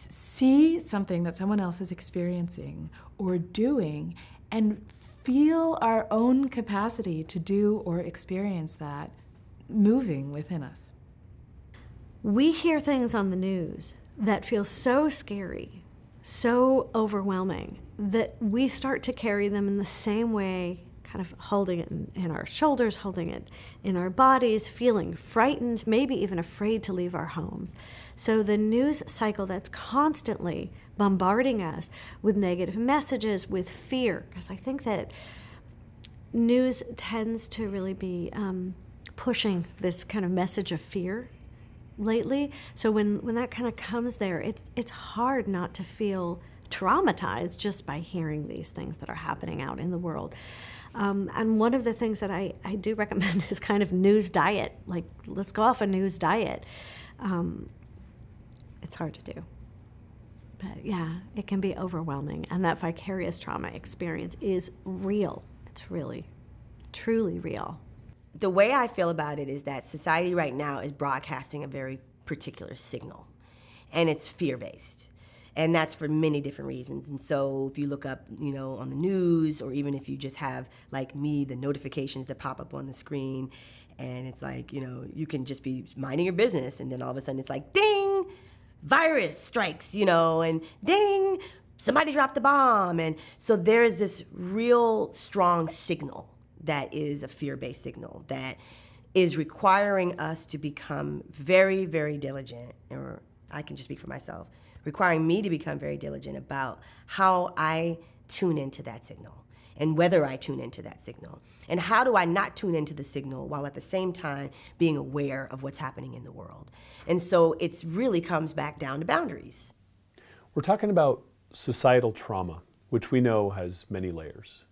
see something that someone else is experiencing or doing and feel our own capacity to do or experience that moving within us. We hear things on the news that feel so scary, so overwhelming, that we start to carry them in the same way, kind of holding it in our shoulders, holding it in our bodies, feeling frightened, maybe even afraid to leave our homes. So the news cycle that's constantly bombarding us with negative messages, with fear, because I think that news tends to really be pushing this kind of message of fear lately. So when that kind of comes there, it's hard not to feel traumatized just by hearing these things that are happening out in the world. And one of the things that I do recommend is kind of news diet. Like, let's go off a news diet. It's hard to do. But yeah, it can be overwhelming. And that vicarious trauma experience is real. It's really, truly real. The way I feel about it is that society right now is broadcasting a very particular signal, and it's fear-based. And that's for many different reasons. And so if you look up, on the news, or even if you just have, like me, the notifications that pop up on the screen, and it's like, you can just be minding your business, and then all of a sudden it's like, ding, virus strikes, and ding, somebody dropped a bomb. And so there is this real strong signal that is a fear-based signal that is requiring us to become very, very diligent, or I can just speak for myself, requiring me to become very diligent about how I tune into that signal and whether I tune into that signal. And how do I not tune into the signal while at the same time being aware of what's happening in the world? And so it really comes back down to boundaries. We're talking about societal trauma, which we know has many layers.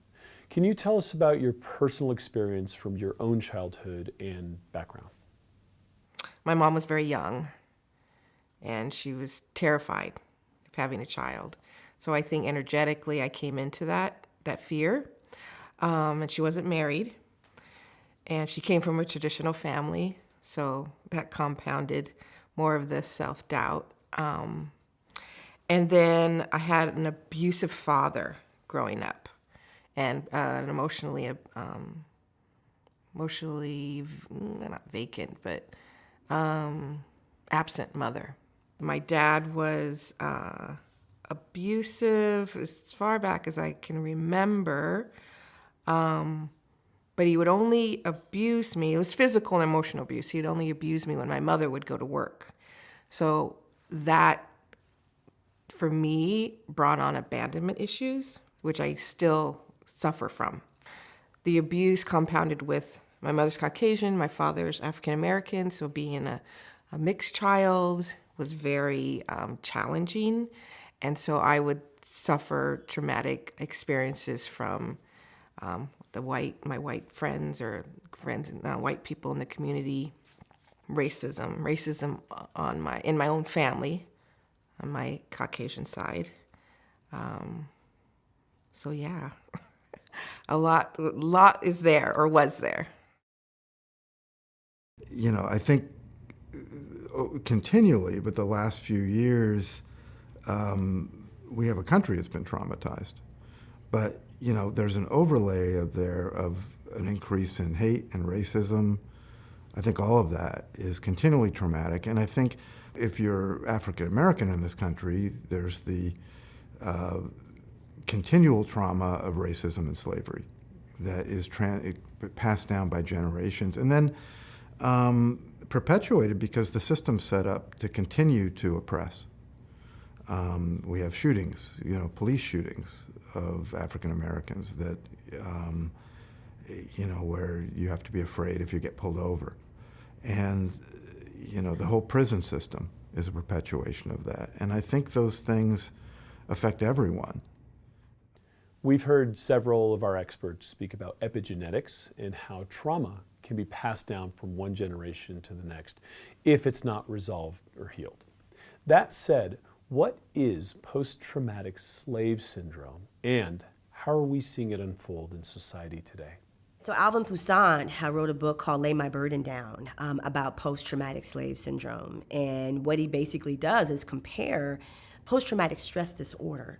Can you tell us about your personal experience from your own childhood and background? My mom was very young, and she was terrified of having a child. So I think energetically I came into that fear. And she wasn't married, and she came from a traditional family, so that compounded more of the self-doubt. And then I had an abusive father growing up, and an emotionally not vacant, but absent mother. My dad was abusive as far back as I can remember, but he would only abuse me. It was physical and emotional abuse. He'd only abuse me when my mother would go to work. So that, for me, brought on abandonment issues, which I still suffer from. The abuse compounded with my mother's Caucasian, my father's African American, so being a mixed child was very challenging. And so I would suffer traumatic experiences from my white friends or friends, white people in the community, racism in my own family, on my Caucasian side. So yeah, a lot is there, or was there. I think continually, but the last few years, we have a country that's been traumatized. But, there's an overlay of an increase in hate and racism. I think all of that is continually traumatic. And I think if you're African American in this country, there's the continual trauma of racism and slavery that is passed down by generations. And then perpetuated because the system's set up to continue to oppress. We have shootings, police shootings of African Americans that, where you have to be afraid if you get pulled over. And, the whole prison system is a perpetuation of that. And I think those things affect everyone. We've heard several of our experts speak about epigenetics and how trauma can be passed down from one generation to the next if it's not resolved or healed. That said, what is post-traumatic slave syndrome, and how are we seeing it unfold in society today? So Alvin Toussaint wrote a book called Lay My Burden Down about post-traumatic slave syndrome. And what he basically does is compare post-traumatic stress disorder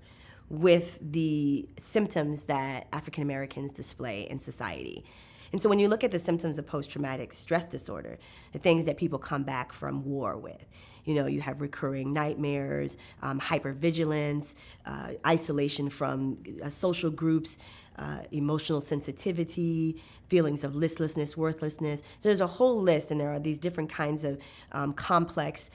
with the symptoms that African Americans display in society. And so when you look at the symptoms of post-traumatic stress disorder, the things that people come back from war with, you have recurring nightmares, hypervigilance, isolation from social groups, emotional sensitivity, feelings of listlessness, worthlessness. So there's a whole list, and there are these different kinds of complex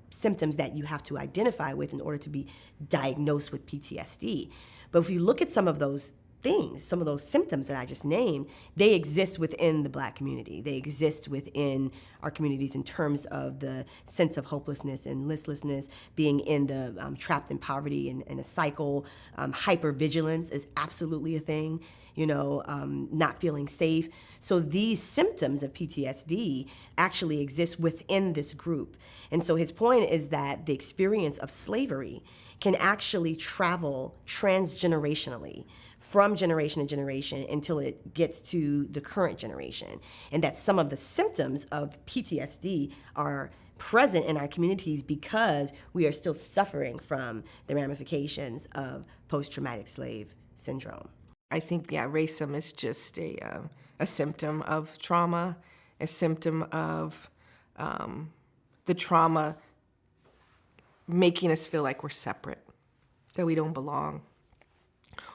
symptoms that you have to identify with in order to be diagnosed with PTSD. But if you look at some of those things, some of those symptoms that I just named, they exist within the Black community. They exist within our communities in terms of the sense of hopelessness and listlessness, being in the trapped in poverty and a cycle. Hypervigilance is absolutely a thing, not feeling safe. So these symptoms of PTSD actually exist within this group. And so his point is that the experience of slavery can actually travel transgenerationally from generation to generation until it gets to the current generation. And that some of the symptoms of PTSD are present in our communities because we are still suffering from the ramifications of post-traumatic slave syndrome. I think, racism is just a symptom of trauma, a symptom of the trauma making us feel like we're separate, that we don't belong,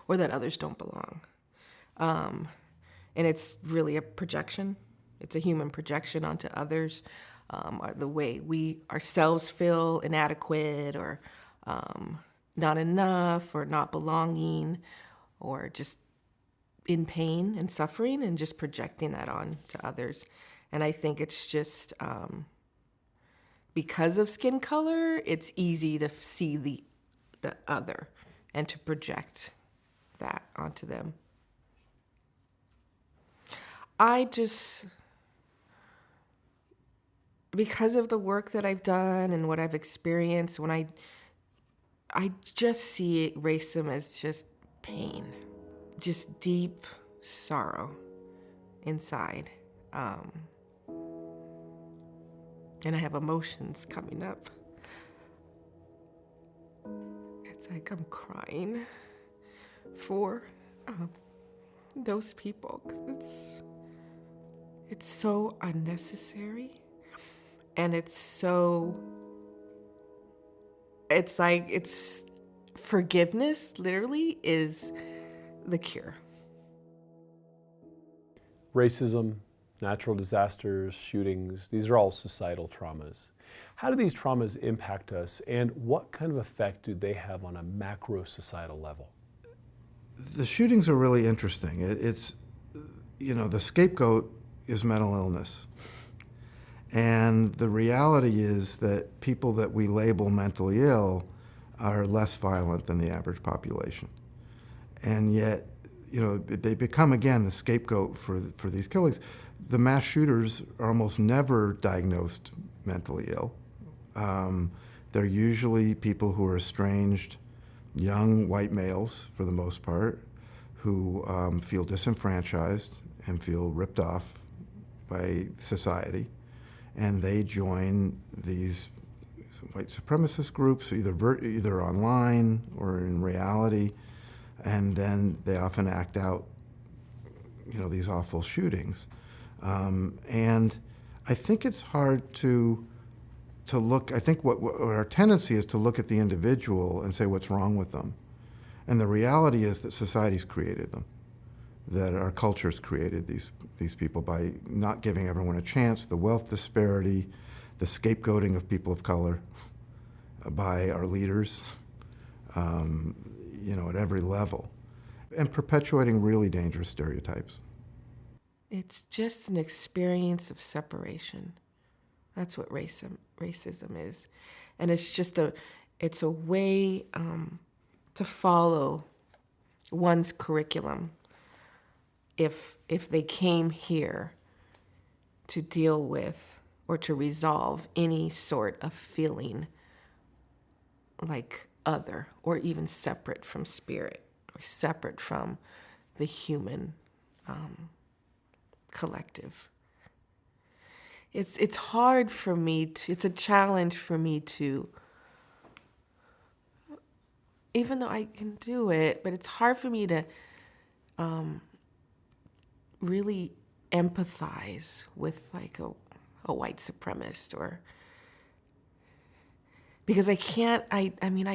or that others don't belong. And it's really a projection. It's a human projection onto others, the way we ourselves feel inadequate or not enough or not belonging or just in pain and suffering, and just projecting that on to others. And I think it's just because of skin color, it's easy to see the other and to project that onto them. Because of the work that I've done and what I've experienced, when I just see racism as just pain, just deep sorrow inside. And I have emotions coming up. It's like I'm crying for those people. 'Cause it's so unnecessary. And it's like forgiveness literally is the cure. Racism, natural disasters, shootings, these are all societal traumas. How do these traumas impact us, and what kind of effect do they have on a macro societal level? The shootings are really interesting. It's the scapegoat is mental illness. And the reality is that people that we label mentally ill are less violent than the average population. And yet, they become, again, the scapegoat for these killings. The mass shooters are almost never diagnosed mentally ill. They're usually people who are estranged, young white males for the most part, who feel disenfranchised and feel ripped off by society. And they join these white supremacist groups, either online or in reality, and then they often act out, these awful shootings. And I think it's hard to look. I think what our tendency is to look at the individual and say what's wrong with them, and the reality is that society's created them, that our culture's created these people by not giving everyone a chance, the wealth disparity, the scapegoating of people of color by our leaders, at every level, and perpetuating really dangerous stereotypes. It's just an experience of separation. That's what racism is. And it's a way to follow one's curriculum if they came here to deal with or to resolve any sort of feeling like other or even separate from spirit or separate from the human collective. It's hard for me it's a challenge for me to, even though I can do it, but it's hard for me to really empathize with like a white supremacist, or because I can't, I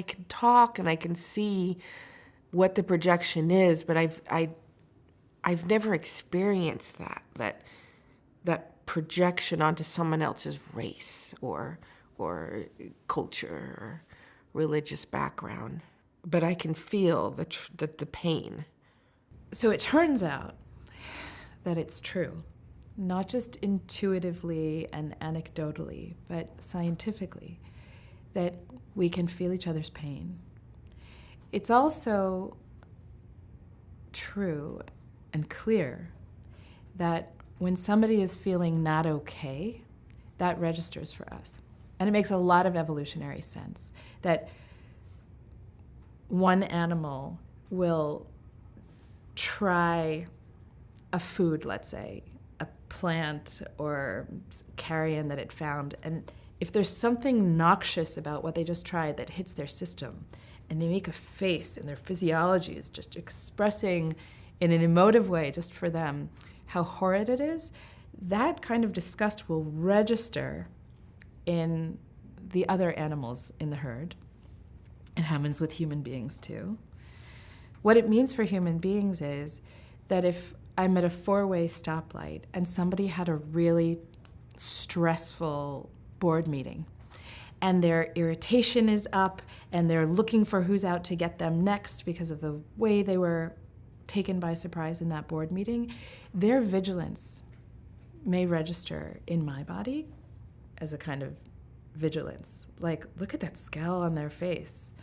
can talk and I can see what the projection is, but I've never experienced that projection onto someone else's race or culture or religious background. But I can feel the pain. So it turns out that it's true, not just intuitively and anecdotally, but scientifically, that we can feel each other's pain. It's also true and clear that when somebody is feeling not okay, that registers for us. And it makes a lot of evolutionary sense that one animal will try a food, let's say, a plant or carrion that it found, and if there's something noxious about what they just tried that hits their system, and they make a face and their physiology is just expressing in an emotive way just for them how horrid it is, that kind of disgust will register in the other animals in the herd. It happens with human beings too. What it means for human beings is that if I'm at a four-way stoplight and somebody had a really stressful board meeting and their irritation is up and they're looking for who's out to get them next because of the way they were taken by surprise in that board meeting, their vigilance may register in my body as a kind of vigilance. Like, look at that scowl on their face.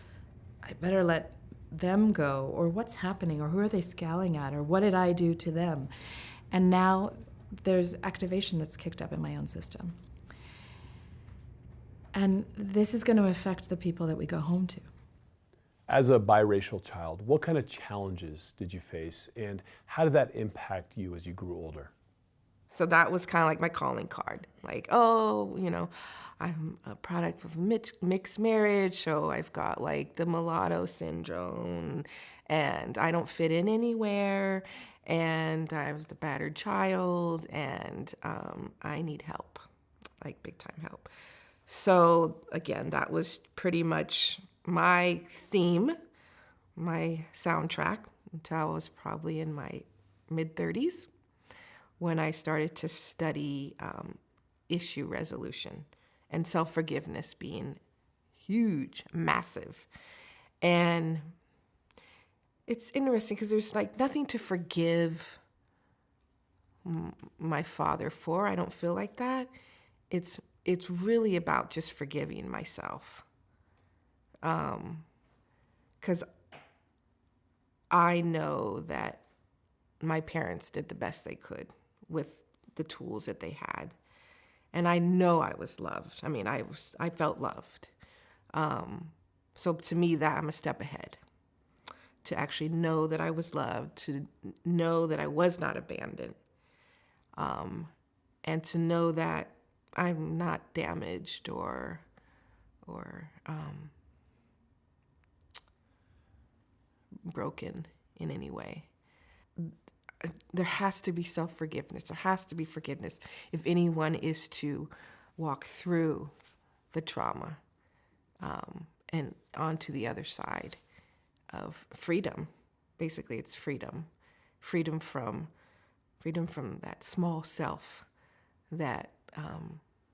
I better let them go, or what's happening, or who are they scowling at, or what did I do to them? And now there's activation that's kicked up in my own system. And this is going to affect the people that we go home to. As a biracial child, what kind of challenges did you face, and how did that impact you as you grew older? So that was kind of like my calling card. Like, oh, you know, I'm a product of mixed marriage, so I've got like the mulatto syndrome, and I don't fit in anywhere, and I was the battered child, and I need help, like big time help. So again, that was pretty much my theme, my soundtrack, until I was probably in my mid-30s when I started to study issue resolution and self-forgiveness being huge, massive. And it's interesting because there's like nothing to forgive my father for. I don't feel like that. It's really about just forgiving myself. Because I know that my parents did the best they could with the tools that they had. And I know I was loved. I mean, I felt loved. So to me, that I'm a step ahead. To actually know that I was loved, to know that I was not abandoned, and to know that I'm not damaged or broken in any way. There has to be self-forgiveness. There has to be forgiveness if anyone is to walk through the trauma and onto the other side of freedom. Basically, it's freedom. Freedom from that small self that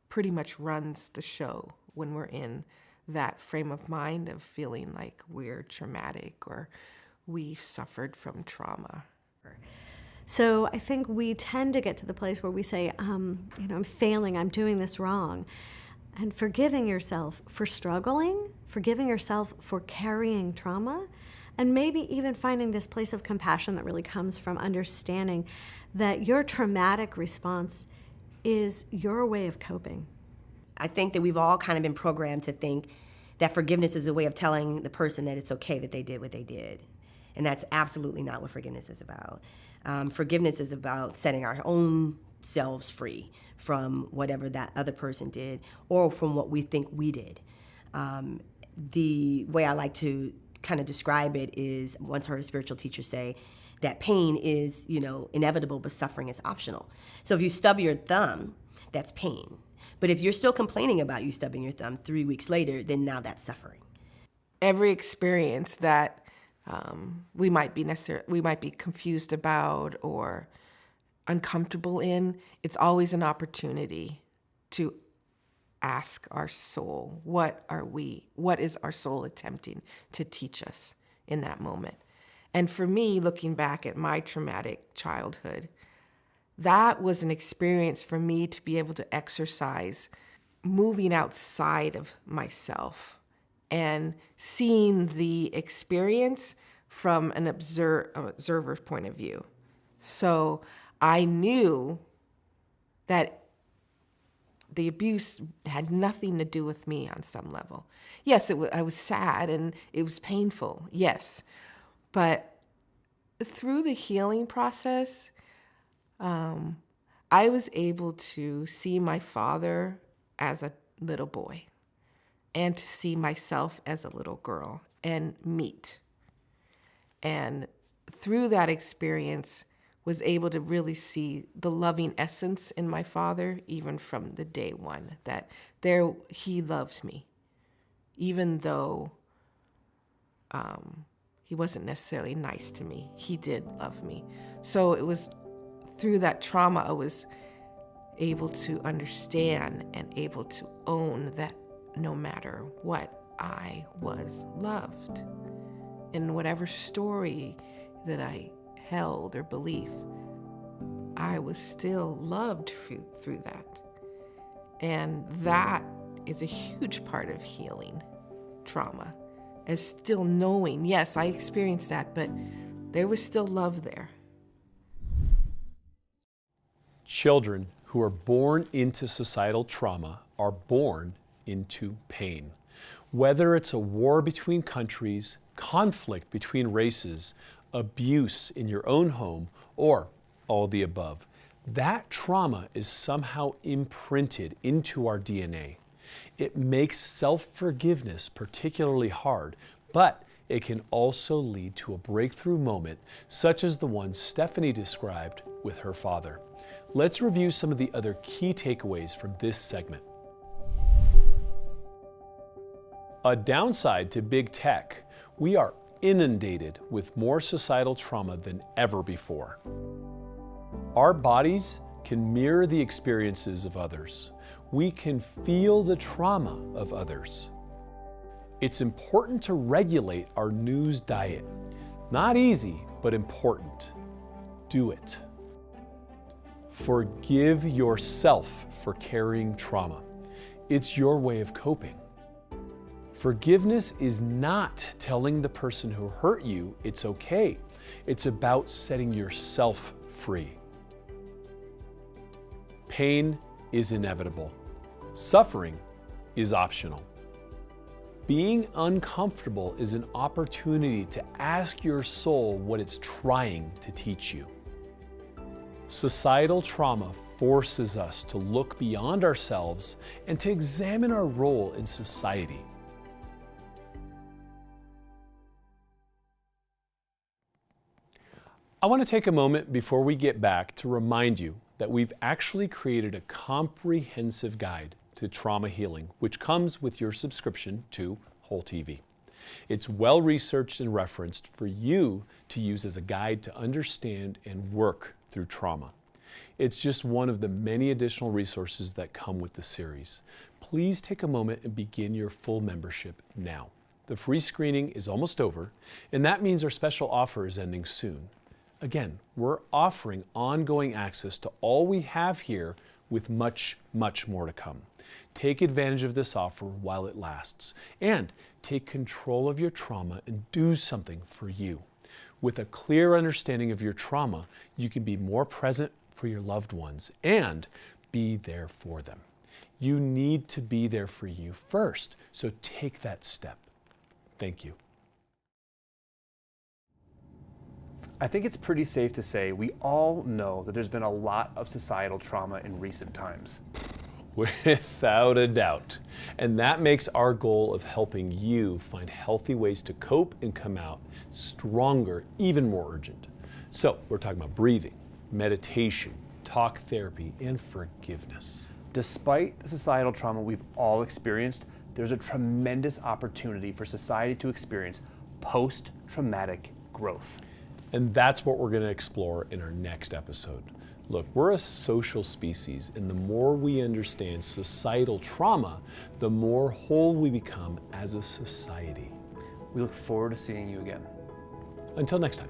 pretty much runs the show when we're in that frame of mind of feeling like we're traumatic or we suffered from trauma. So I think we tend to get to the place where we say, I'm failing, I'm doing this wrong. And forgiving yourself for struggling, forgiving yourself for carrying trauma, and maybe even finding this place of compassion that really comes from understanding that your traumatic response is your way of coping. I think that we've all kind of been programmed to think that forgiveness is a way of telling the person that it's okay that they did what they did. And that's absolutely not what forgiveness is about. Forgiveness is about setting our own selves free from whatever that other person did or from what we think we did. The way I like to kind of describe it is, once heard a spiritual teacher say that pain is, inevitable, but suffering is optional. So if you stub your thumb, that's pain. But if you're still complaining about you stubbing your thumb 3 weeks later, then now that's suffering. Every experience that we might be confused about or uncomfortable in, it's always an opportunity to ask our soul, what is our soul attempting to teach us in that moment? And for me, looking back at my traumatic childhood, that was an experience for me to be able to exercise moving outside of myself and seeing the experience from an observer's point of view. So I knew that the abuse had nothing to do with me on some level. Yes, I was sad and it was painful, yes. But through the healing process, I was able to see my father as a little boy and to see myself as a little girl and meet. And through that experience, was able to really see the loving essence in my father, even from the day one, that he loved me, even though he wasn't necessarily nice to me. He did love me. So it was through that trauma, I was able to understand and able to own that no matter what, I was loved. In whatever story that I held or belief, I was still loved through that. And that is a huge part of healing trauma, is still knowing, yes, I experienced that, but there was still love there. Children who are born into societal trauma are born into pain. Whether it's a war between countries, conflict between races, abuse in your own home, or all the above, that trauma is somehow imprinted into our DNA. It makes self-forgiveness particularly hard, but it can also lead to a breakthrough moment, such as the one Stephanie described with her father. Let's review some of the other key takeaways from this segment. A downside to big tech: we are inundated with more societal trauma than ever before. Our bodies can mirror the experiences of others. We can feel the trauma of others. It's important to regulate our news diet. Not easy, but important. Do it. Forgive yourself for carrying trauma. It's your way of coping. Forgiveness is not telling the person who hurt you it's okay. It's about setting yourself free. Pain is inevitable. Suffering is optional. Being uncomfortable is an opportunity to ask your soul what it's trying to teach you. Societal trauma forces us to look beyond ourselves and to examine our role in society. I want to take a moment before we get back to remind you that we've actually created a comprehensive guide to trauma healing, which comes with your subscription to Whole TV. It's well researched and referenced for you to use as a guide to understand and work through trauma. It's just one of the many additional resources that come with the series. Please take a moment and begin your full membership now. The free screening is almost over, and that means our special offer is ending soon. Again, we're offering ongoing access to all we have here with much, much more to come. Take advantage of this offer while it lasts, and take control of your trauma and do something for you. With a clear understanding of your trauma, you can be more present for your loved ones and be there for them. You need to be there for you first, so take that step. Thank you. I think it's pretty safe to say we all know that there's been a lot of societal trauma in recent times. Without a doubt. And that makes our goal of helping you find healthy ways to cope and come out stronger even more urgent. So we're talking about breathing, meditation, talk therapy, and forgiveness. Despite the societal trauma we've all experienced, there's a tremendous opportunity for society to experience post-traumatic growth. And that's what we're going to explore in our next episode. Look, we're a social species, and the more we understand societal trauma, the more whole we become as a society. We look forward to seeing you again. Until next time.